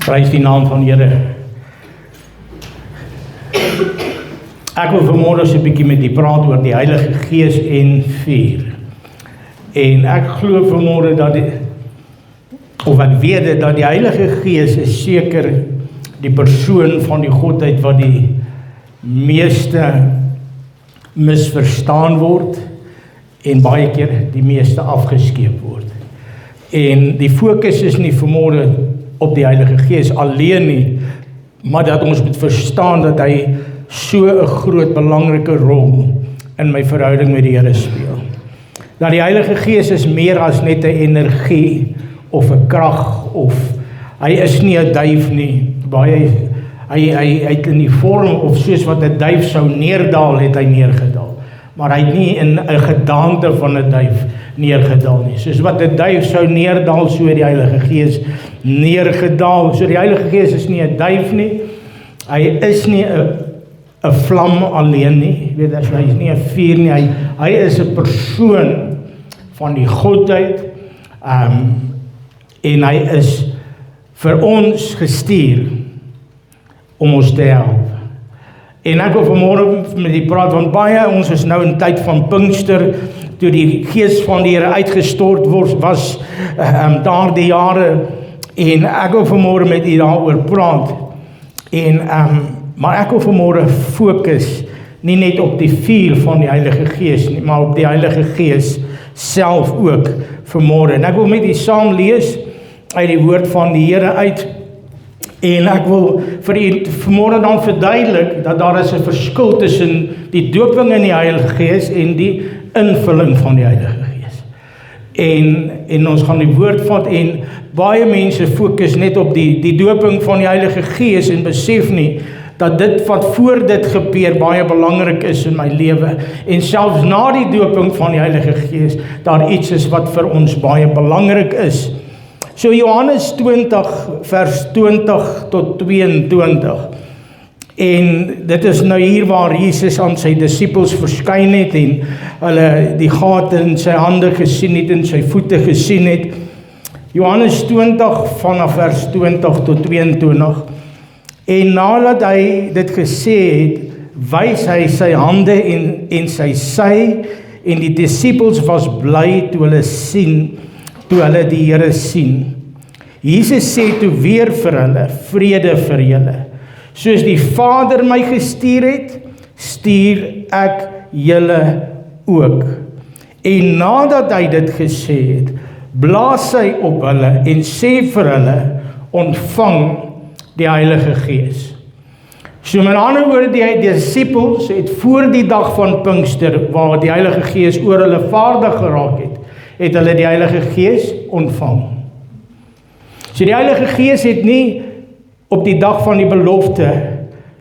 Prys die naam van die Here. Ek wil vanmôre so 'n bietjie met u praat oor die Heilige Gees en vuur. En ek glo vanmôre dat ek weet dat die Heilige Gees is seker die persoon van die Godheid wat die meeste misverstaan word en baie keer die meeste afgeskeep word. En die fokus is nie vanmôre op die Heilige Gees alleen nie, maar dat ons moet verstaan dat hy so 'n groot belangrike rol in my verhouding met die Here speel. Dat die Heilige Gees is meer as net 'n energie of 'n krag of hy is nie 'n duif nie. Hy het in die vorm of soos wat 'n duif sou neerdaal, het hy neergedaal. Maar hy het nie in 'n gedaante van 'n duif neergedaal nie. Soos wat 'n duif sou neerdaal, so die Heilige Gees neergedaal. So die Heilige Gees is nie 'n duif nie. Hy is nie 'n vlam alleen nie. Jy weet, hy is nie 'n vuur nie. Hy is 'n persoon van die Godheid. En hy is vir ons gestuur om ons te help. En ek wil vanmôre met die praat, want baie, ons is nou in tyd van Pinkster, toe die Gees van die Here uitgestort was daardie jare, en ek wil vanmôre met u daaroor praat, en maar ek wil vanmôre fokus, nie net op die vuur van die Heilige Gees nie, maar op die Heilige Gees self ook vanmôre. En ek wil met u saam lees uit die woord van die Here uit, en ek wil vir u vanmôre dan verduidelik dat daar is 'n verskil tussen die dooping in die Heilige Gees en die invulling van die Heilige Gees. En ons gaan die woord vat, en baie mense fokus net op die doping van die Heilige Gees en besef nie dat dit wat voor dit gebeur baie belangrik is in my lewe, en selfs na die doping van die Heilige Gees daar iets is wat vir ons baie belangrik is. So Johannes 20 vers 20 tot 22, en dit is nou hier waar Jesus aan sy disippels verskyn het en hulle die gate in sy hande gesien het en sy voete gesien het. Johannes 20 vanaf vers 20 tot 22, en nadat hy dit gesê het, wys hy sy hande en sy sy, en die disippels was bly toe hulle die Here sien. Jesus sê toe weer vir hulle, vrede vir julle. Soos die Vader my gestuur het, stuur ek julle ook. En nadat hy dit gesê het, blaas hy op hulle en sê vir hulle, ontvang die Heilige Gees. So met ander woorde, die disippels het voor die dag van Pinkster, waar die Heilige Gees oor hulle vaardig geraak het hulle die Heilige Gees ontvang. So die Heilige Gees het nie op die dag van die belofte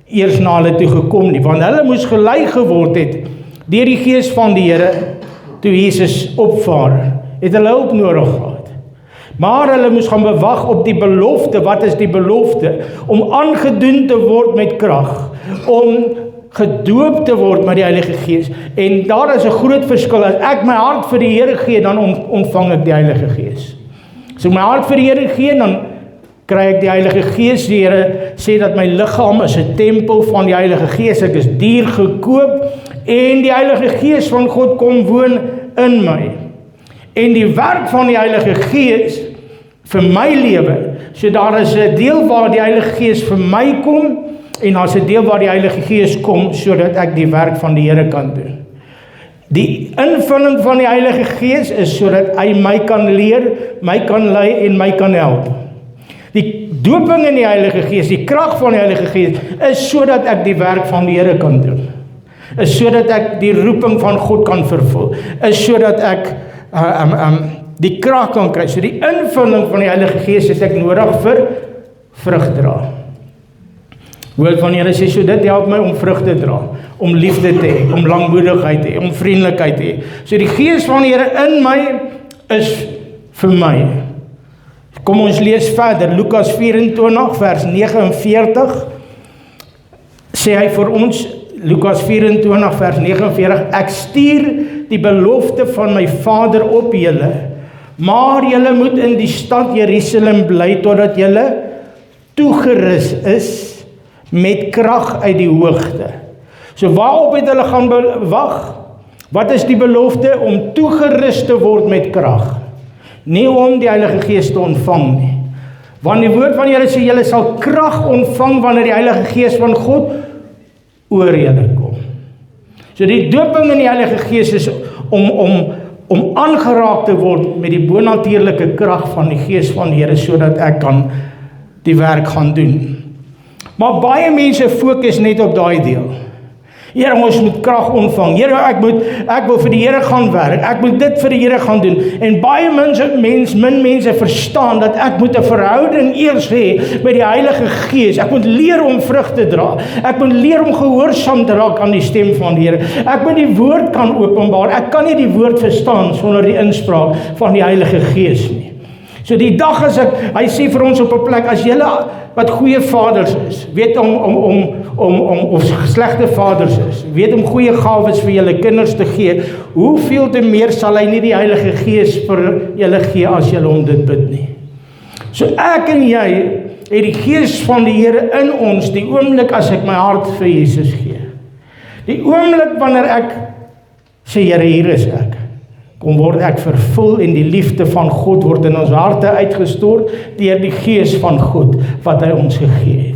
eers na hulle toe gekom nie, want hulle moes gelei geword het deur die Gees van die Here toe Jesus opvaar, het hulle hulp nodig gehad. Maar hulle moes gaan bewag op die belofte. Wat is die belofte? Om aangedoen te word met krag, om gedoop te word met die Heilige Gees. En daar is 'n groot verskil. As ek my hart vir die Here gee, dan ontvang ek die Heilige Gees. As ek my hart vir die Here gee, dan kry ek die Heilige Gees. Die Here sê dat my liggaam is 'n tempel van die Heilige Gees. Ek is duur gekoop, en die Heilige Gees van God kom woon in my. En die werk van die Heilige Gees vir my lewe, so daar is 'n deel waar die Heilige Gees vir my kom, en daar is 'n deel waar die Heilige Gees kom, sodat ek die werk van die Here kan doen. Die invulling van die Heilige Gees is sodat hy my kan leer, my kan lei en my kan help. Die doping in die Heilige Gees, die krag van die Heilige Gees, is sodat ek die werk van die Here kan doen. Is sodat ek die roeping van God kan vervul. Is sodat ek die krag kan kry. So die invulling van die Heilige Gees is ek nodig vir vrug dra. Woord van die Here sê, so dit help my om vrug te dra, om liefde te hê, om langmoedigheid te hê, om vriendelikheid te hê. So die Gees van die Here in my is vir my. Kom ons lees verder, Lukas 24 vers 49, sê hy vir ons, Lukas 24 vers 49, ek stuur die belofte van my Vader op julle, maar julle moet in die stad Jerusalem bly totdat julle toegerus is met krag uit die hoogte. So waarop het hulle gaan wag? Wat is die belofte? Om toegerus te word met krag. Nie om die Heilige Gees te ontvang nie. Want die woord van die Here sê, julle sal krag ontvang wanneer die Heilige Gees van God oor julle kom. So die doping in die Heilige Gees is om aangeraak te word met die bonatuurlike krag van die Gees van die Here, sodat ek kan die werk gaan doen. Maar baie mense fokus net op daai deel. Here, ons moet krag ontvang. Here, ek wil vir die Here gaan werk. Ek moet dit vir die Here gaan doen. En baie min mense verstaan dat ek moet 'n verhouding eers hê met die Heilige Gees. Ek moet leer om vrug te dra. Ek moet leer om gehoorsaam te raak aan die stem van die Here. Ek moet die woord kan openbaar. Ek kan nie die woord verstaan sonder die inspraak van die Heilige Gees nie. So die dag as hy sê vir ons op 'n plek, as julle wat goeie vaders is, weet of slegte vaders is, weet om goeie gawes vir julle kinders te gee, hoeveel te meer sal hy nie die Heilige Gees vir julle gee as julle hom dit bid nie. So ek en jy het die Gees van die Here in ons die oomblik as ek my hart vir Jesus gee. Die oomblik wanneer ek sê, Here, hier is ek. Kom word ek vervul en die liefde van God word in ons harte uitgestort deur die Gees van God wat hy ons gegee het.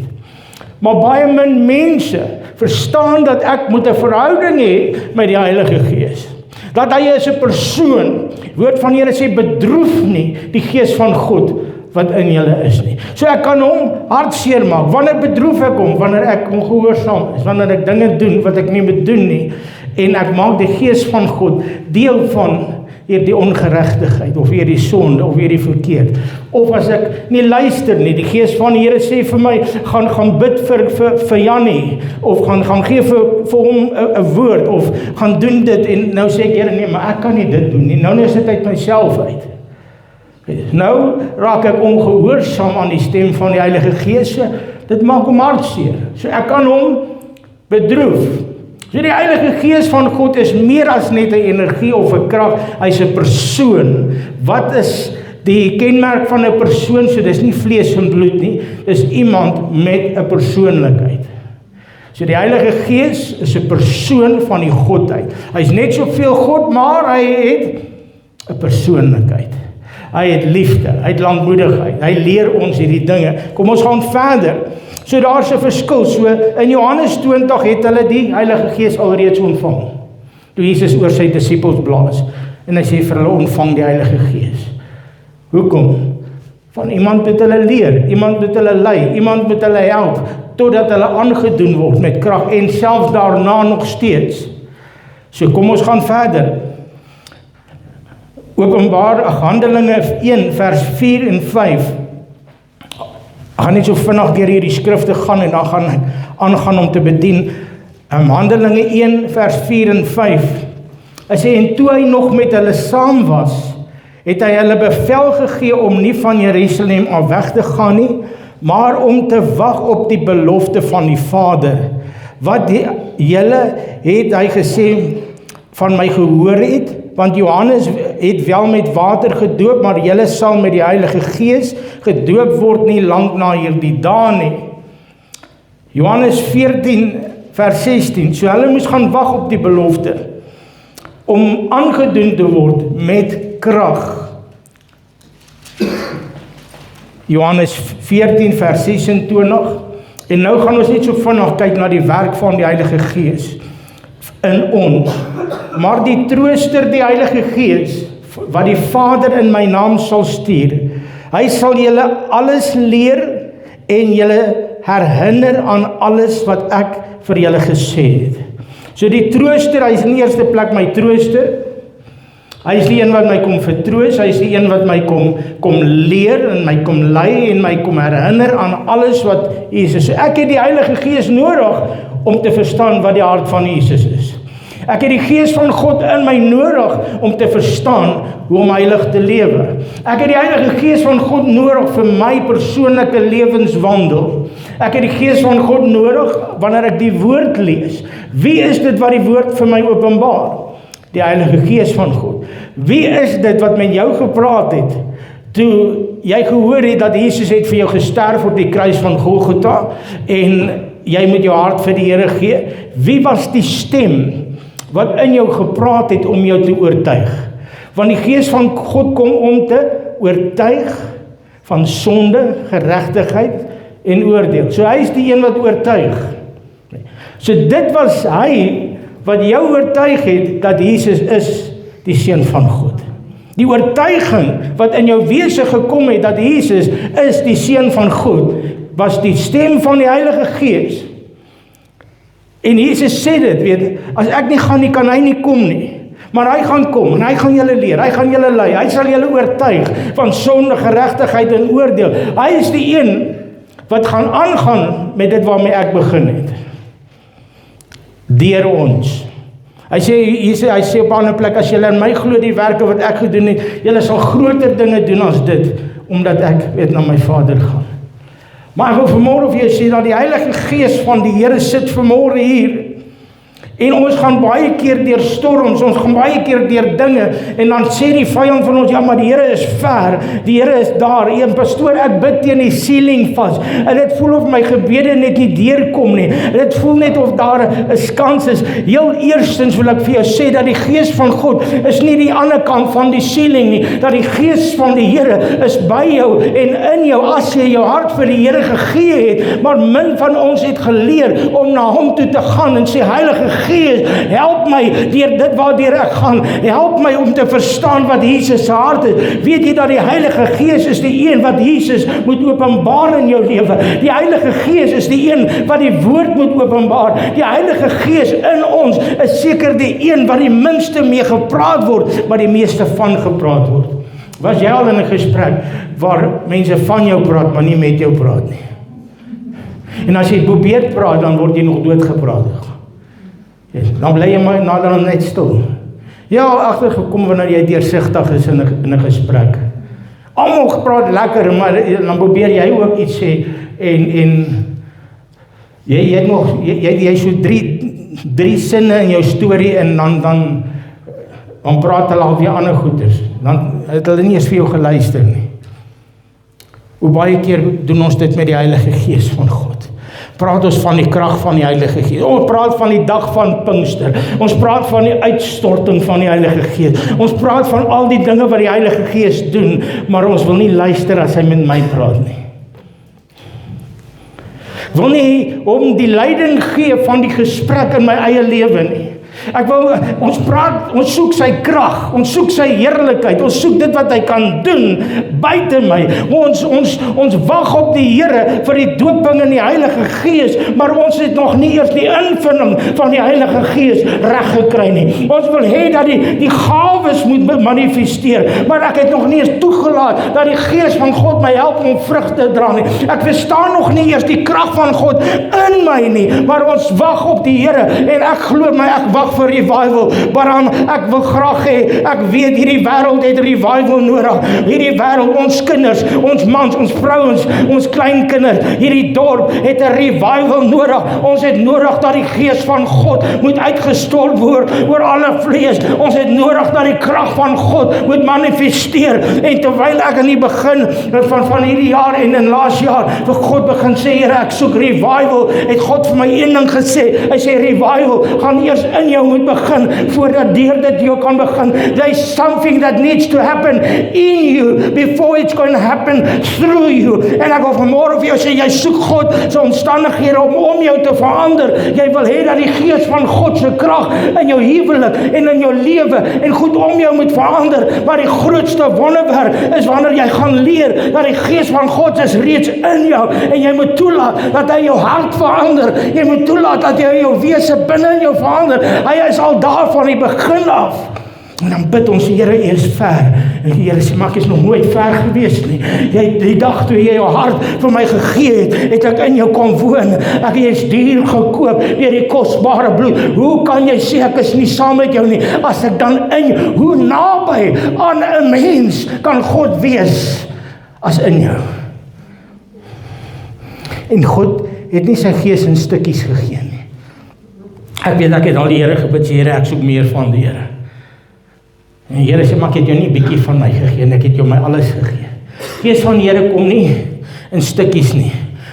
Maar baie min mense verstaan dat ek moet 'n verhouding hê met die Heilige Gees. Dat hy is 'n persoon. Woord van die Here sê, bedroef nie die Gees van God wat in julle is nie. So ek kan hom hartseer maak. Wanneer bedroef ek hom? Wanneer ek ongehoorsaam is, wanneer ek dinge doen wat ek nie moet doen nie, en ek maak die Gees van God deel van die ongeregtigheid, of die sonde, of die verkeerd. Of as ek nie luister nie, die Gees van die Here sê vir my, gaan bid vir Jannie, of gaan gee vir hom 'n woord, of gaan doen dit, en nou sê ek, Here, nee, maar ek kan nie dit doen nie, nou is dit uit myself uit. Nou raak ek ongehoorsaam aan die stem van die Heilige Gees, dit maak hom hartseer, so ek kan hom bedroef. So die Heilige Gees van God is meer as net 'n energie of 'n krag, hy's 'n persoon. Wat is die kenmerk van 'n persoon? So dis nie vlees en bloed nie, dis iemand met 'n persoonlikheid. So die Heilige Gees is 'n persoon van die Godheid. Hy's net soveel God, maar hy het 'n persoonlikheid. Hy het liefde, hy het lankmoedigheid, hy leer ons hierdie dinge. Kom ons gaan verder. So daar's 'n verskil. So in Johannes 20 het hulle die Heilige Gees alreeds ontvang. Toe Jesus oor sy disippels blaas en hy sê vir hulle, ontvang die Heilige Gees. Hoekom? Van iemand moet hulle leer, iemand moet hulle lei, iemand moet hulle help totdat hulle aangedoen word met krag en selfs daarna nog steeds. So kom ons gaan verder. Handelinge 1 vers 4 en 5. Ek gaan net so vinnig deur hierdie skrifte gaan en dan gaan ek aangaan om te bedien. Handelinge 1 vers 4 en 5. Hy sê, en toe hy nog met hulle saam was, het hy hulle bevel gegee om nie van Jerusalem af weg te gaan nie, maar om te wag op die belofte van die Vader. Wat julle het hy gesê van my gehoor het, want Johannes het wel met water gedoop, maar julle sal met die Heilige Gees gedoop word nie lank na hierdie dae nie. Johannes 14 vers 16, so hulle moes gaan wag op die belofte, om aangedoen te word met krag. Johannes 14 vers 26, en nou gaan ons net so vinnig kyk na die werk van die Heilige Gees in ons. Maar die Trooster, die Heilige Gees, wat die Vader in my naam sal stuur, hy sal julle alles leer en julle herinner aan alles wat ek vir julle gesê het. So die Trooster, hy is in die eerste plek my Trooster. Hy is die een wat my kom vertroos, hy is die een wat my kom leer en my kom lei en my kom herinner aan alles wat Jesus is. Ek het die Heilige Gees nodig om te verstaan wat die hart van Jesus is. Ek het die Gees van God in my nodig om te verstaan hoe om heilig te lewe. Ek het die Heilige Gees van God nodig vir my persoonlike lewenswandel. Ek het die Gees van God nodig wanneer ek die woord lees. Wie is dit wat die woord vir my openbaar? Die Heilige Gees van God. Wie is dit wat met jou gepraat het toe jy gehoor het dat Jesus het vir jou gesterf op die kruis van Golgotha en jy moet jou hart vir die Here gee, wie was die stem wat in jou gepraat het om jou te oortuig? Want die Gees van God kom om te oortuig van sonde, geregtigheid en oordeel. So hy is die een wat oortuig. So dit was hy wat jou oortuig het dat Jesus is die Seun van God. Die oortuiging wat in jou wese gekom het dat Jesus is die Seun van God, was die stem van die Heilige Gees. En Jesus sê dit, weet, as ek nie gaan nie, kan hy nie kom nie. Maar hy gaan kom en hy gaan julle leer, hy gaan julle lei, hy sal julle oortuig van sonde, geregtigheid en oordeel. Hy is die een wat gaan aangaan met dit waarmee ek begin het. Deur ons. Hy sê op 'n ander plek, as julle in my glo die werke wat ek gedoen het, julle sal groter dinge doen as dit, omdat ek weet na my Vader gaan. Maar ek wil vanmôre vir jou sê dat die Heilige Gees van die Here sit vanmôre hier. En ons gaan baie keer deur storms, ons gaan baie keer deur dinge, en dan sê die vyand van ons, ja, maar die Here is ver, die Here is daar. Een pastoor, ek bid teen die ceiling vas, en dit voel of my gebede net nie deurkom nie, en dit voel net of daar 'n skans is. Heel eerstens wil ek vir jou sê, dat die Gees van God is nie die ander kant van die ceiling nie, dat die Gees van die Here is by jou, en in jou, as jy jou hart vir die Here gegee het, maar min van ons het geleer om na hom toe te gaan, en sê, Heilige Gees, help my deur dit waardeur ek gaan, help my om te verstaan wat Jesus se hart is. Weet jy dat die Heilige Gees is die een wat Jesus moet openbaar in jou lewe. Die Heilige Gees is die een wat die woord moet openbaar. Die Heilige Gees in ons is seker die een wat die minste mee gepraat word, maar die meeste van gepraat word. Was jy al in 'n gesprek waar mense van jou praat, maar nie met jou praat nie? En as jy probeer praat, dan word jy nog doodgepraat. Dan bly jy maar nader net stil. Ja, agtergekom wanneer jy deursigtig is in 'n gesprek. Almal praat lekker, maar dan probeer jy ook iets sê en jy het nog jy so drie sinne in jou storie en dan praat hulle al weer ander goeders. Dan het hulle nie eens vir jou geluister nie. Hoe baie keer doen ons dit met die Heilige Gees van God? Praat ons van die krag van die Heilige Gees. Ons praat van die dag van Pinkster. Ons praat van die uitstorting van die Heilige Gees. Ons praat van al die dinge wat die Heilige Gees doen, maar ons wil nie luister as hy met my praat nie. Ek wil nie om die leiding gee van die gesprek in my eie lewe nie. Ek wil, ons soek sy krag, ons soek sy heerlikheid, ons soek dit wat hy kan doen buite my. Ons wag op die Here vir die dooping in die Heilige Gees, maar ons het nog nie eers die invulling van die Heilige Gees reg gekry nie. Ons wil hê dat die gawes moet manifesteer, maar ek het nog nie eens toegelaat dat die Gees van God my help om vrug te dra nie. Ek verstaan nog nie eers die krag van God in my nie, maar ons wag op die Here en ek glo my, ek wag vir revival, maar ek wil graag hê, ek weet hierdie wêreld het revival nodig. Hierdie wêreld, ons kinders, ons mans, ons vrouens, ons kleinkinders, hierdie dorp het 'n revival nodig. Ons het nodig dat die Gees van God moet uitgestort word oor alle vlees. Ons het nodig dat die krag van God moet manifesteer. En terwyl ek in die begin van hierdie jaar en in laas jaar vir God begin sê, Here, ek soek revival, het God vir my een ding gesê. Hy sê revival gaan eers in jou moet begin, voordat deur dit jou kan begin. There is something that needs to happen in you before it's going to happen through you. En ek wil vanmôre vir jou sê, jy soek God se omstandighede om jou te verander. Jy wil hê dat die Gees van God se krag in jou huwelik en in jou lewe en goed om jou moet verander. Maar die grootste wonderwerk is wanneer jy gaan leer dat die Gees van God is reeds in jou en jy moet toelaat dat hy jou hart verander. Jy moet toelaat dat hy jou wese binne in jou verander. Hy is al daar van die begin af. En dan bid ons, Here, U is ver. En die Here sê, maar ek is nog nooit ver gewees nie. Die dag toe jy jou hart vir my gegee het ek in jou kom woon. Ek het duur gekoop deur die kosbare bloed. Hoe kan jy sê ek is nie saam met jou nie, as ek dan in jou, hoe naby aan 'n mens kan God wees as in jou? En God het nie sy Gees in stukkies gegee nie. Ek weet, ek het al die Here gebid, Here, ek soek meer van die Here. En die Here sê, maar ek het jou nie bietjie van my gegee, en ek het jou my alles gegee. Gees van die Here kom nie in stukkies nie.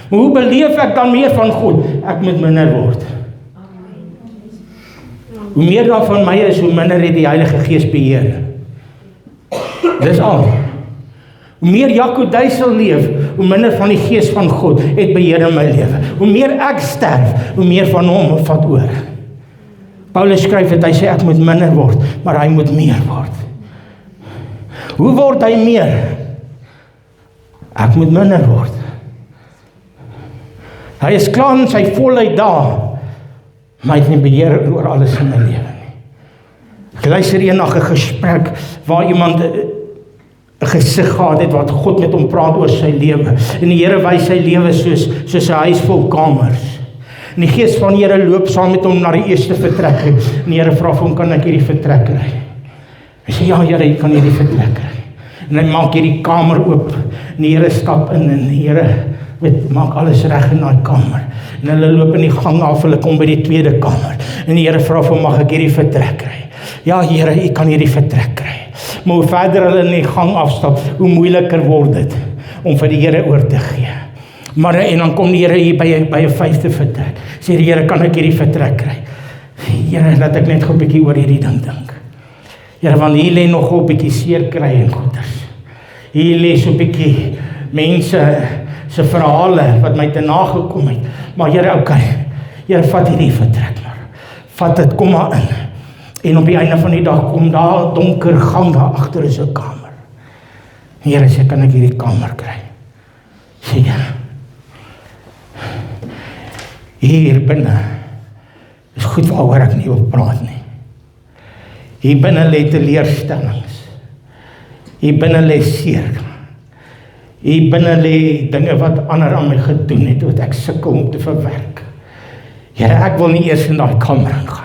Maar hoe beleef ek dan meer van God? Ek moet minder word. Hoe meer daar van my is, hoe minder het die Heilige Gees beheer. Dis al. Hoe meer Jaco Duisel leef, hoe minder van die Gees van God het beheer in my lewe. Hoe meer ek sterf, hoe meer van hom vat oor. Paulus skryf het, hy sê ek moet minder word, maar hy moet meer word. Hoe word hy meer? Ek moet minder word. Hy is klaar in sy volheid daar, maar hy het nie beheer oor alles in my lewe nie. Ek luister eendag 'n gesprek waar iemand 'n gesig gehad het wat God met hom praat oor sy lewe. En die Here wys sy lewe soos 'n huis vol kamers. En die Gees van die Here loop saam met hom na die eerste vertrek. En die Here vra vir hom, kan ek hierdie vertrek kry? Hy sê, ja Here, jy kan hierdie vertrek kry. En hy maak hierdie kamer oop. En die Here stap in en die Here maak alles reg in daai kamer. En hulle loop in die gang af, hulle kom by die tweede kamer. En die Here vra vir hom, mag ek hierdie vertrek kry? Ja Here, jy kan hierdie vertrek kry. Maar hoe verder hulle in die gang afstap, hoe moeiliker word dit om vir die Here oor te gee. Maar en dan kom die Here hier by 'n 5de vertrek. Sê die Here, kan ek hierdie vertrek kry? Here, laat ek net gou 'n bietjie oor hierdie ding dink. Here, want hier lê nog 'n bietjie seer kry en goeders. Hier lê so 'n bietjie mense se verhale wat my te nagekom het. Maar Here, okay. Here, vat hierdie vertrek maar. Vat dit, kom maar in. En op die einde van die dag kom daar 'n donker gang daar agter is 'n kamer. Here sê, kan ek hierdie kamer kry? Sê Here, hier binne is goed waaroor ek nie wil praat nie. Hier binne lê teleurstellings. Hier binne lê seer. Hier binne lê dinge wat ander aan my gedoen het, wat ek sukkel om te verwerk. Here, ek wil nie eers in daai kamer ingaan.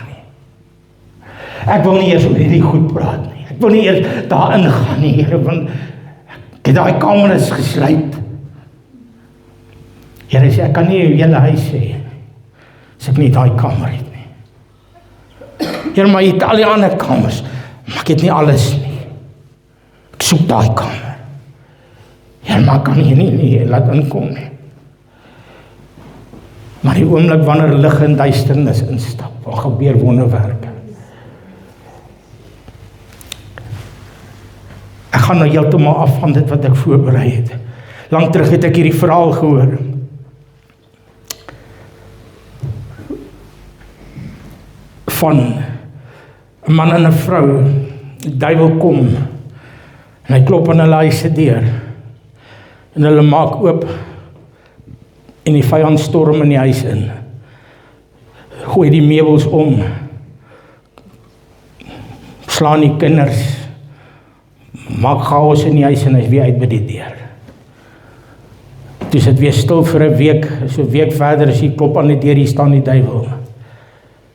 Ek wil nie eers oor hierdie goed praat nie. Ek wil nie eers daarin gaan nie, Here, want daai kamer is gesluit. Here sê, ek kan nie jou hele huis sê, as ek nie daai kamer het nie. Here, maar jy het al die ander kamers, maar ek het nie alles nie. Ek soek daai kamer. Here, maar ek kan hier nie laat inkom nie. Maar die oomblik wanneer lig en duisternis instap, wat gebeur wonderwerke. Ek gaan nou heeltemal af van dit wat ek voorberei het. Lang terug het ek hierdie verhaal gehoor. Van 'n man en 'n vrou. Die duiwel kom en hy klop aan hulle huis se deur. En hulle maak oop en die vyand storm in die huis in. Gooi die meubels om. Slaan die kinders. Maak chaos in die huis en hy is weer uit by die deur. Toe is dit weer stil vir 'n week, so 'n week verder as hy klop aan die deur, hier staan die duiwel.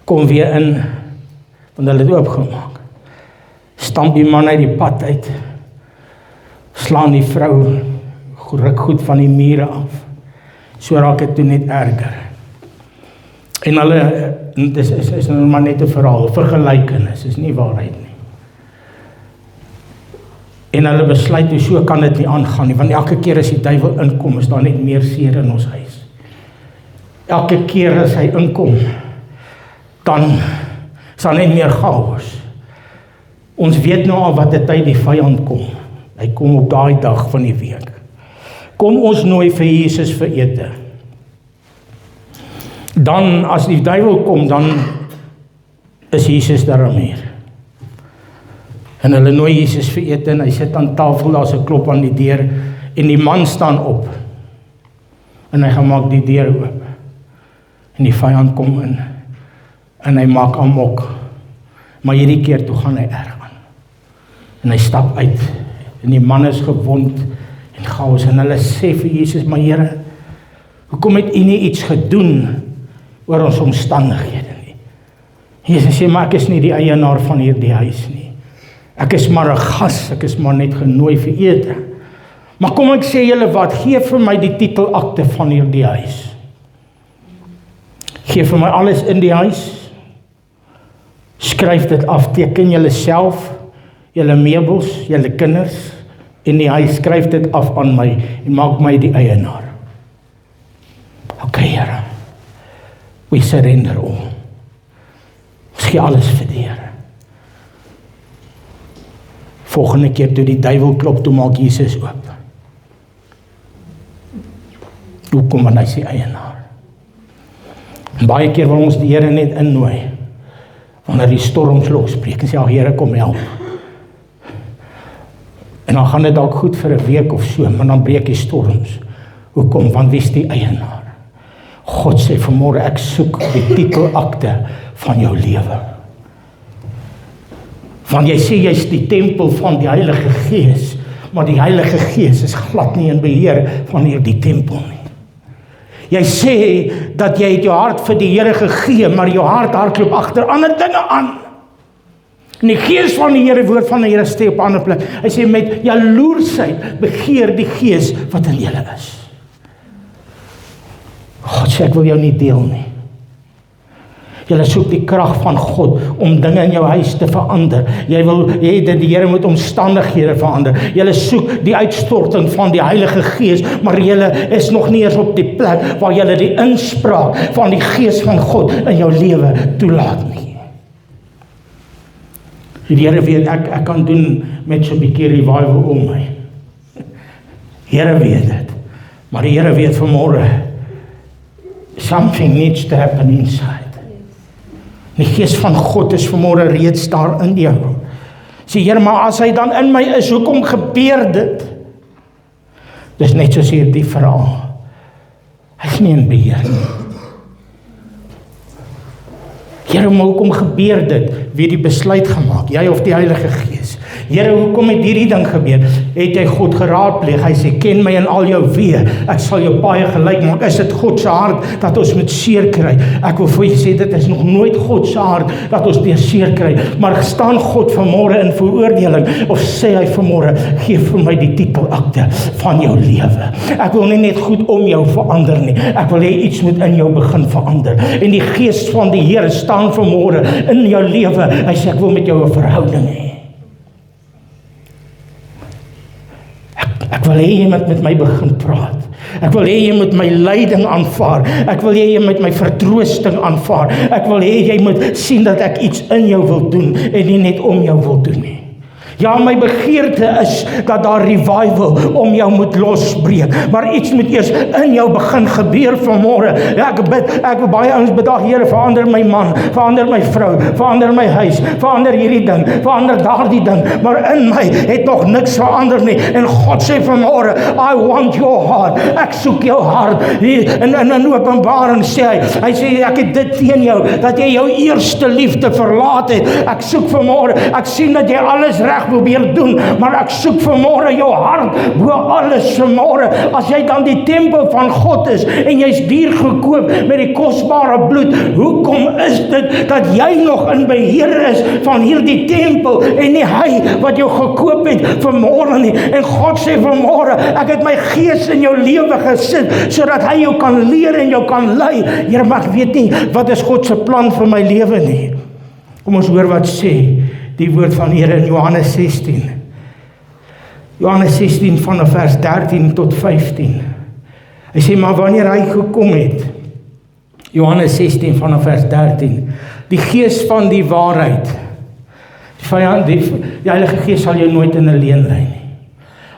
Kom weer in, want hulle het oopgemaak. Stamp die man uit die pad uit, slaan die vrou, ruk goed van die mure af. So raak dit toe net erger. En hulle, dit is nou maar net 'n verhaal, vergelykenis, is nie waarheid nie. En hulle besluit, so kan dit nie aangaan nie, want elke keer as die duiwel inkom, is daar net meer seer in ons huis. Elke keer as hy inkom, dan is daar net meer chaos. Ons weet nou al wat die tyd die vyand kom. Hy kom op daai dag van die week. Kom ons nooi vir Jesus vir ete. Dan, as die duiwel kom, dan is Jesus daarmee. En hulle nooi Jesus vir ete en hy sit aan tafel, daar's 'n klop aan die deur en die man staan op. En hy gaan maak die deur oop. En die vyand kom in en hy maak amok. Maar hierdie keer toe gaan hy erg aan. En hy stap uit en die man is gewond en chaos en hulle sê vir Jesus, maar Here, hoekom het U nie iets gedoen oor ons omstandighede nie? Jesus sê, maar ek is nie die eienaar van hierdie huis nie. Ek is maar 'n gas, ek is maar net genooi vir ete. Maar kom ek sê julle wat, gee vir my die titelakte van hierdie huis. Gee vir my alles in die huis. Skryf dit af, teken julle self, julle meubels, julle kinders en hy skryf dit af aan my en maak my die eienaar. Okay, Here, we surrender all. Ons gee alles vir die Here. Volgende keer toe die duiwel klop, toe maak Jesus oop. Hoekom? Want hy is die eienaar. En baie keer wil ons die Here net innooi, wanneer die storms losbreek, en sê, Here, kom help. En dan gaan dit dalk goed vir 'n week of so, maar dan breek die storms. Hoekom? Want wie is die eienaar? God sê vanmôre, ek soek die titelakte van jou lewe. Want jy sê, jy is die tempel van die Heilige Gees, maar die Heilige Gees is glad nie in beheer van hierdie tempel nie. Jy sê, dat jy het jou hart vir die Here gegee, maar jou hart hardloop agter ander dinge aan. En die Gees van die Here, woord van die Here steek op 'n ander plek. Hy sê, met jaloersheid begeer die Gees wat in julle is. God sê, ek wil jou nie deel nie. Jy soek die krag van God om dinge in jou huis te verander. Jy wil hê dat die Here moet omstandighede verander. Jy soek die uitstorting van die Heilige Gees, maar jy is nog nie eens op die plek waar jy die inspraak van die Gees van God in jou lewe toelaat nie. Die Here weet, ek kan doen met so 'n bietjie revival om my. Here weet dit. Maar die Here weet vanmôre, something needs to happen inside. Die Gees van God is vanmôre reeds daar in jou. Sê, Here, maar as hy dan in my is, hoekom gebeur dit? Dis net soos hierdie verhaal. Hy is nie in beheer nie. Here, maar hoekom gebeur dit? Wie die besluit gemaak? Jy of die Heilige Gees? Here, hoekom het hierdie ding gebeur? Het jy God geraadpleeg? Hy sê, ken my in al jou weë. Ek sal jou paai gelyk maak. Is dit God se hart dat ons moet seer kry? Ek wil vir julle sê, dit is nog nooit God se hart dat ons deur seer kry. Maar staan God vanmôre in veroordeling, of sê hy vanmôre, gee vir my die titelakte van jou lewe. Ek wil nie net goed om jou verander nie. Ek wil hê iets moet in jou begin verander. En die Gees van die Here staan vanmôre in jou lewe. Hy sê, ek wil met jou 'n verhouding hê. Ek wil hê jy moet met my begin praat. Ek wil hê jy moet my lyding aanvaar. Ek wil hê jy moet my vertroosting aanvaar. Ek wil hê jy moet sien dat ek iets in jou wil doen en nie net om jou wil doen nie. Ja, my begeerte is dat daar revival om jou moet losbreek, maar iets moet eers in jou begin gebeur vanmôre. Ja, ek baie ouens bid, Here, verander my man, verander my vrou, verander my huis, verander hierdie ding, verander daardie ding, maar in my het nog niks verander nie. En God sê vanmôre, I want your heart. Ek soek jou hart. In Openbaring sê hy sê, ek het dit teen jou, dat jy jou eerste liefde verlaat het. Ek soek vanmôre, ek sien dat jy alles reg probeer doen, maar ek soek vanmôre jou hart bo alles vanmôre. As jy dan die tempel van God is en jy's duur gekoop met die kosbare bloed, hoekom is dit dat jy nog in beheer is van hierdie tempel en nie hy wat jou gekoop het vanmôre nie? En God sê vanmôre, ek het my Gees in jou lewe gesit sodat hy jou kan leer en jou kan lei. Here, maar ek weet nie wat is God se plan vir my lewe nie. Kom ons hoor wat sê die woord van die Here in Johannes 16. Johannes 16 vanaf vers 13 tot 15. Hy sê, maar wanneer hy gekom het, Johannes 16 vanaf vers 13, die Gees van die waarheid, die Heilige Gees sal jou nooit in 'n leuen lei nie.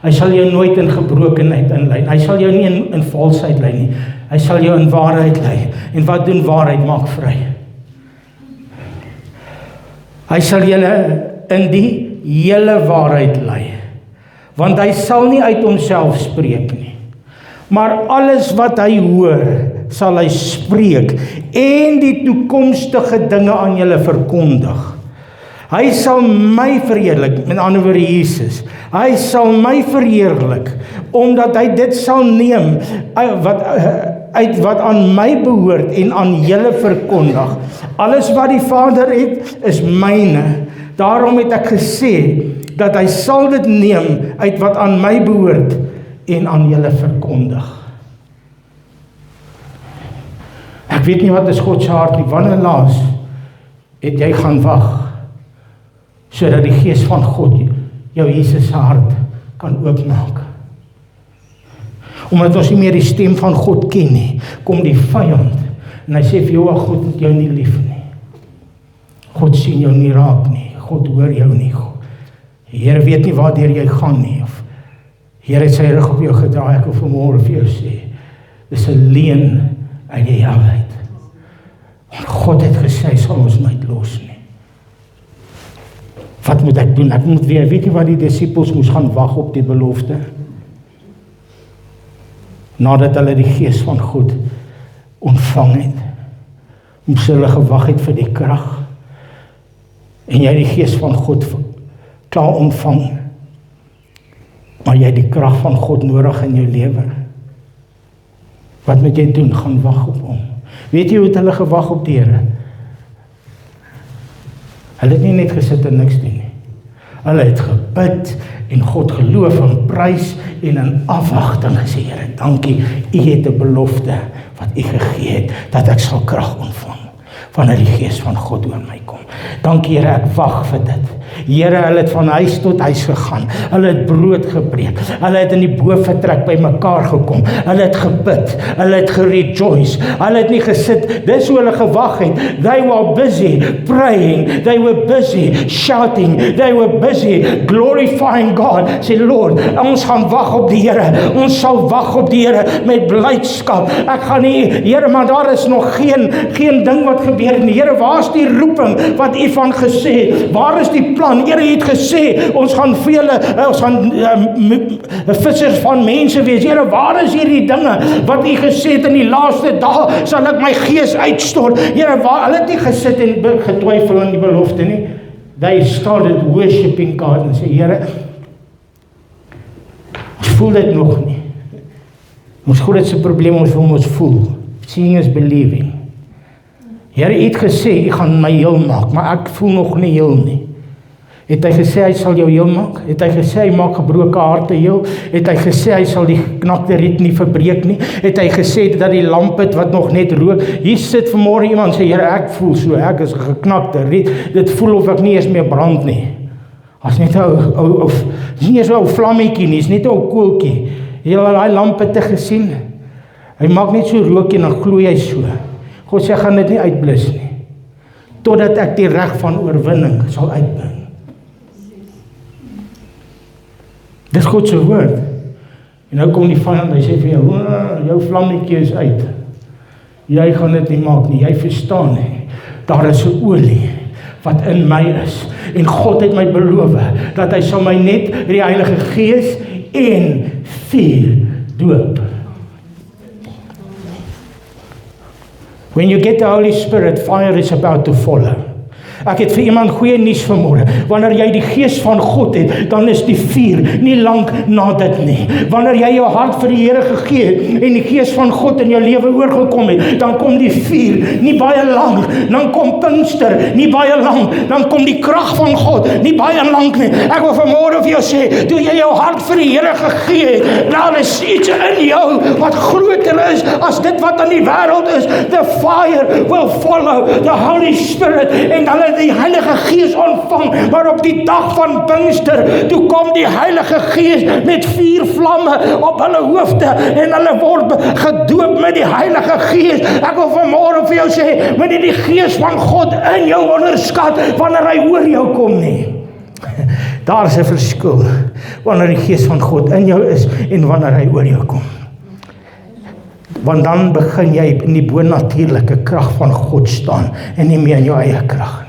Hy sal jou nooit in gebrokenheid inlei. Hy sal jou nie in valsheid lei nie. Hy sal jou in waarheid lei. En wat doen waarheid? Maak vry. Hy sal julle in die hele waarheid lei, want hy sal nie uit homself spreek nie, maar alles wat hy hoor, sal hy spreek en die toekomstige dinge aan julle verkondig. Hy sal my verheerlik, met ander woorde Jesus, hy sal my verheerlik, omdat hy dit sal neem, uit wat aan my behoort en aan julle verkondig. Alles wat die Vader het, is myne. Daarom het ek gesê, dat hy sal dit neem, uit wat aan my behoort en aan julle verkondig. Ek weet nie wat is God se hart nie. Wanneer laas het jy gaan wag, sodat die Gees van God jou Jesus se hart kan oopmaak. Omdat ons nie meer die stem van God ken nie, kom die vyand en hy sê vir jou, God het jou nie lief nie. God sien jou nie raak nie. God hoor jou nie. Die Here weet nie waardeur jy gaan nie. Of Here het sy rug op jou gedraai. Ek wil vanmôre vir jou sê, dis 'n leuen uit die hel uit. Want God het gesê, hy sal ons nooit los nie. Wat moet ek doen? Ek moet weet jy wat die disippels moes gaan wag op die belofte? Nadat hulle die Gees van God ontvang het, moes hulle gewag het vir die krag. En jy die Gees van God klaar ontvang, maar jy die krag van God nodig in jou lewe. Wat moet jy doen? Gaan wag op hom. Weet jy hoe het hulle gewag op die Here? Hulle het nie net gesit en niks doen nie. Hulle het gebid en God geloof en prys en in afwagting gesê, Here, dankie, U het 'n belofte wat U gegee het, dat ek sal krag ontvang wanneer die Gees van God oor my kom. Dankie Here, ek wag vir dit. Here, hulle het van huis tot huis gegaan. Hulle het brood gebreek. Hulle het in die boventrek by mekaar gekom. Hulle het gebid. Hulle het gerejoice. Hulle het nie gesit. Dis hoe hulle gewag het. They were busy praying. They were busy shouting. They were busy glorifying God. Sê, Lord, ons gaan wag op die Here. Ons sal wag op die Here met blydskap. Ek gaan nie, Here, maar daar is nog geen ding wat gebeur nie. Here, waar is die roeping wat U van gesê het? Waar is die plan? Here het gesê, ons gaan vissers van mense wees. Here, waar is hierdie dinge wat U gesê het in die laaste dae sal ek my Gees uitstort? Here, waar, hulle het nie gesit en getwyfel aan die belofte nie. They started worshiping God en sê, Here, ons voel dit nog nie. Ons grootste probleem ons voel. Seeing is believing. Here, U het gesê, U gaan my heel maak, maar ek voel nog nie heel nie. Het hy gesê, hy sal jou heel maak? Het hy gesê, hy maak gebroke harte heel? Het hy gesê, hy sal die knakte riet nie verbreek nie? Het hy gesê, dat die lamp het wat nog net rook? Hier sit vanmôre iemand sê, Here, ek voel so, ek is 'n geknakte riet, dit voel of ek nie eens meer brand nie. As net nie eens 'n ou vlammetjie nie, is net 'n ou koeltjie. Jy het daai lampe te gesien? Hy maak net so rook en dan gloei hy so. God sê, gaan dit nie uitblus nie, totdat ek die reg van oorwinning sal uitbring. Dis God se woord. En nou kom die vyand, hy sê vir jou vlammetjie is uit. Jy gaan dit nie maak nie, jy verstaan nie. Daar is 'n olie wat in my is. En God het my beloof, dat hy sal my net met die Heilige Gees en vuur doop. When you get the Holy Spirit, fire is about to follow. Ek het vir iemand goeie nuus vanmôre. Wanneer jy die Gees van God het, dan is die vuur nie lank na dit nie. Wanneer jy jou hart vir die Here gegee het en die Gees van God in jou lewe oorgekom het, dan kom die vuur nie baie lank. Dan kom Pinkster nie baie lank. Dan kom die krag van God nie baie lank nie. Ek wil vanmôre vir jou sê, toe jy jou hart vir die Here gegee het, daar is iets in jou wat groter is as dit wat in die wêreld is. The fire will follow the Holy Spirit, en dan die Heilige Gees ontvang, maar op die dag van Pinkster, toe kom die Heilige Gees met 4 vlamme op hulle hoofde, en hulle word gedoop met die Heilige Gees. Ek wil vanmôre vir jou sê, wanneer die Gees van God in jou onderskat, wanneer hy oor jou kom nie. Daar is 'n verskil, wanneer die Gees van God in jou is, en wanneer hy oor jou kom. Want dan begin jy in die bonatuurlike krag van God staan, en nie meer in jou eie krag nie.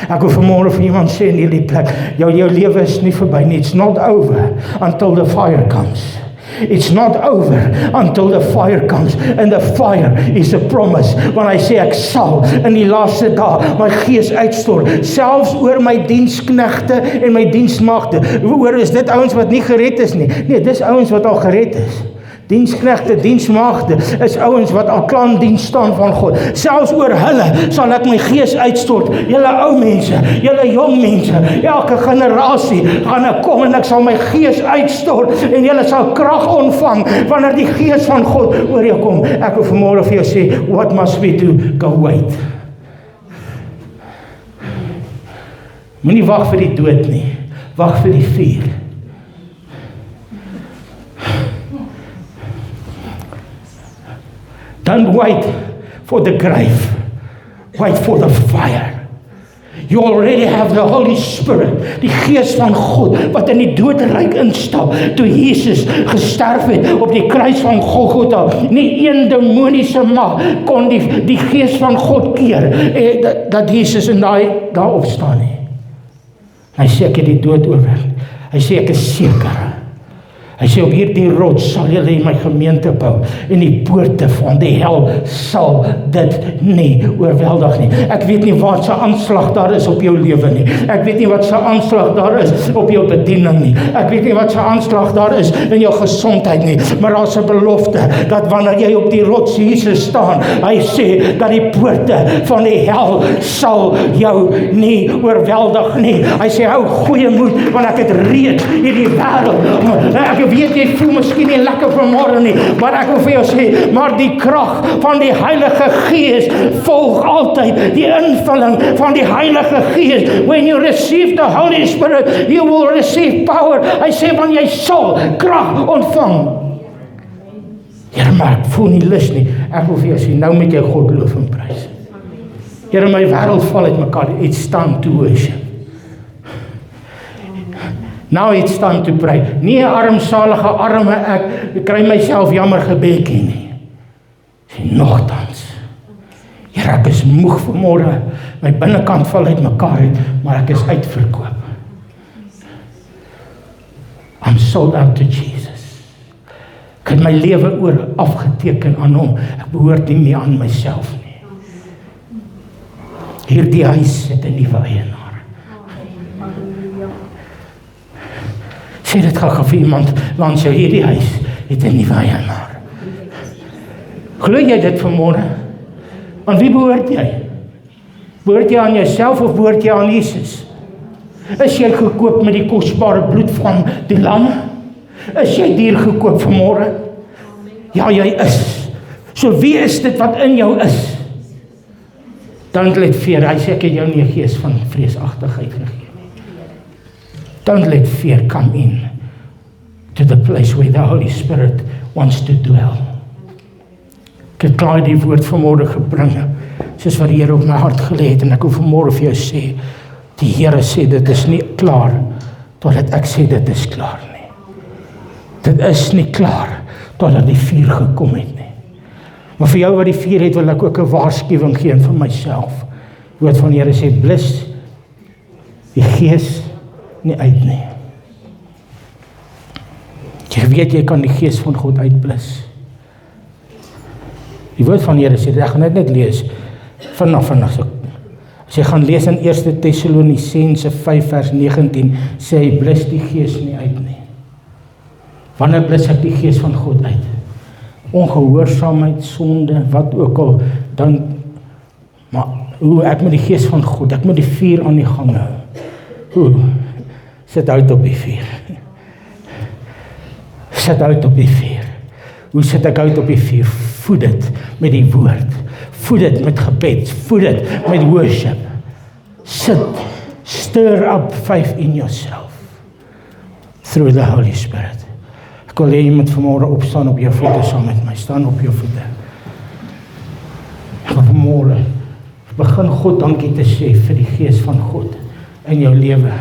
Ek wil vanmôre vir iemand sê in hierdie plek, jou lewe is nie verby nie. It's not over until the fire comes. It's not over until the fire comes, and the fire is a promise. Want hy sê, ek sal in die laaste dae my Gees uitstort, selfs oor my diensknegte en my diensmagte. Oor is dit ouens wat nie gered is nie. Nee, dis ouens wat al gered is. Diensknegte, diensmagte is ouens wat al klaar in diens staan van God. Selfs oor hulle sal ek my Gees uitstort. Julle ou mense, julle jong mense, elke generasie gaan ek kom en ek sal my Gees uitstort, en julle sal krag ontvang wanneer die Gees van God oor jou kom. Ek wil vanmôre vir jou sê, what must we do? Go wait. Moenie wag vir die dood nie, wag vir die vuur. Don't wait for the grave. Wait for the fire. You already have the Holy Spirit, die Gees van God, wat in die doodryk instap, toe Jesus gesterf het op die kruis van Golgotha. Nie een demoniese mag kon die Gees van God keer, dat Jesus in daar opstaan nie. Hy sê, ek het die dood oorwin. Hy sê, ek is seker. Hy sê, op hierdie rots sal julle my gemeente bou, en die poorte van die hel sal dit nie oorweldig nie. Ek weet nie wat se aanslag daar is op jou lewe nie. Ek weet nie wat se aanslag daar is op jou bediening nie. Ek weet nie wat se aanslag daar is in jou gesondheid nie. Maar daar is 'n belofte, dat wanneer jy op die rots Jesus staan, hy sê, dat die poorte van die hel sal jou nie oorweldig nie. Hy sê, hou goeie moed, want ek het reeds hierdie wêreld, ek weet jy voel miskien nie lekker vanmôre nie, maar ek wil vir jou sê, maar die krag van die Heilige Gees volg altyd die invulling van die Heilige Gees. When you receive the Holy Spirit, you will receive power. Hy sê, want jy sal krag ontvang. Here, maar ek voel nie lus nie. Ek wil vir jou sê, nou moet jy God loof en prys. Here, my wêreld val uit mekaar. It's time to worship. Now it's time to pray. Nie 'n armsalige arme ek kry myself jammer gebekkie nie. Sê nogtans. Here, ek is moeg vanmôre. My binnekant val uit mekaar uit, maar ek is uitverkoop. I'm sold out to Jesus. Ek het my lewe oor afgeteken aan hom. Ek behoort nie meer aan myself nie. Hierdie huis het 'n nuwe eienaar. Sê dit gou vir iemand langs jou, hierdie huis het 'n nuwe eienaar. Glo jy dit vanmôre? Aan wie behoort jy? Behoort jy aan jouself of behoort jy aan Jesus? Is jy gekoop met die kosbare bloed van die lam? Is jy duur gekoop vanmôre? Ja, jy is. So wie is dit wat in jou is? Don't let fear, hy sê ek het jou nie 'n gees van vreesagtigheid gegee. Don't let fear come in to the place where the Holy Spirit wants to dwell. Ek het klaar die woord vanmôre gebring, soos wat die Here op my hart gelê het, en ek wil vanmôre vir jou sê, die Here sê dit is nie klaar, totdat ek sê dit is klaar nie. Dit is nie klaar, totdat die vuur gekom het nie. Maar vir jou wat die vuur het, wil ek ook 'n waarskuwing gee vir myself. Die woord van die Here sê, blus die Gees nie uit nie. Jy weet, jy kan die Gees van God uitblus. Die woord van die Here sê, ek gaan dit net lees, vanaf. As jy gaan lees in 1 Tessalonisense 5 vers 19, sê hy, blus die Gees nie uit nie. Wanneer blus ek die Gees van God uit? Ongehoorsaamheid, sonde, wat ook al, dan, maar hoe ek met die Gees van God, ek moet die vuur aan die gang hou. Hoe? Sit uit op die vuur. Sit uit op die vuur. Hoe sit ek uit op die vuur? Voed dit met die woord. Voed dit met gebed. Voed dit met worship. Sit. Stir up faith in yourself. Through the Holy Spirit. Ek wil hê jy moet vanmôre opstaan op jou voete saam met my. Staan op jou voete. Ek wil vanmôre begin God dankie te sê vir die Gees van God in jou lewe.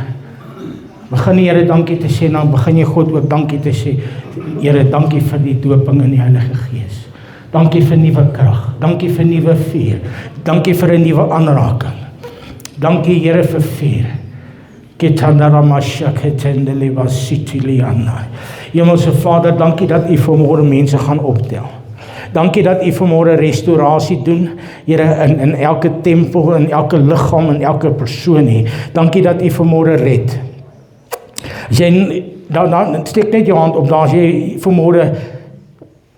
Begin die Here dankie te sê, nou begin jy God ook dankie te sê, Here, dankie vir die doping in die Heilige Gees. Dankie vir nuwe krag, dankie vir nuwe vuur, dankie vir 'n nuwe aanraking. Dankie Here vir vuur. Hemelse Vader, dankie dat U vanmôre mense gaan optel. Dankie dat U vanmôre restaurasie doen, Here, in elke tempel, in elke liggaam, in elke persoon hier. Dankie dat U vanmôre red. As jy, dan steek net jou hand op, daar as jy vanmôre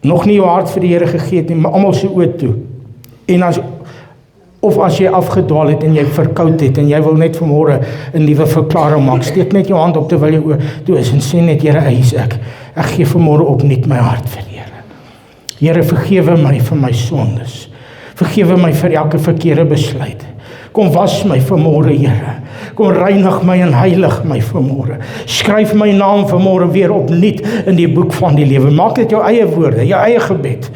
nog nie jou hart vir die Here gegee het nie, maar almal se oë toe. En as jy afgedwaal het en jy verkoud het en jy wil net vanmôre 'n nuwe verklaring maak, steek net jou hand op terwyl jou oë toe is en sê net, Here, hy is ek. Ek gee vanmôre opnuut my hart vir die Here. Here, vergewe my vir my sondes. Vergewe my vir elke verkeerde besluit. Kom was my vanmôre, Here. Kom reinig my en heilig my vanmôre. Skryf my naam vanmôre weer opnuut in die boek van die lewe. Maak dit jou eie woorde, jou eie gebed.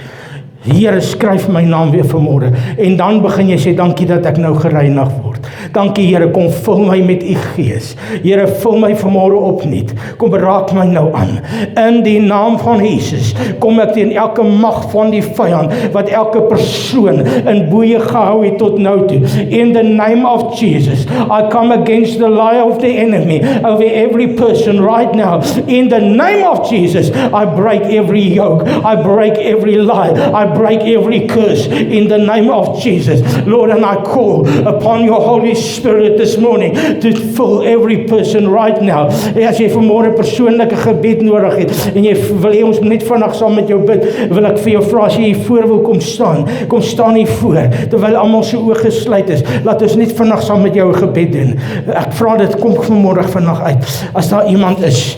Here, skryf my naam weer vanmôre. En dan begin jy sê, dankie dat ek nou gereinig word. Dankie Here, kom vul my met u gees. Here, vul my vanmôre opnuut. Kom raak my nou aan. In die naam van Jesus, kom ek teen elke mag van die vyand, wat elke persoon in boeie gehou het tot nou toe. In the name of Jesus, I come against the lie of the enemy over every person right now. In the name of Jesus, I break every yoke. I break every lie. I break every curse in the name of Jesus. Lord, and I call upon your Holy Spirit this morning to fill every person right now. As jy vanmôre persoonlike gebed nodig het en jy wil hê ons net vinnig saam met jou bid, wil ek vir jou vra as jy hier voor wil kom staan hier voor terwyl almal se oë gesluit is. Laat ons net vinnig saam met jou 'n gebed doen. Ek vra dit kom vanmôre vinnig uit. As daar iemand is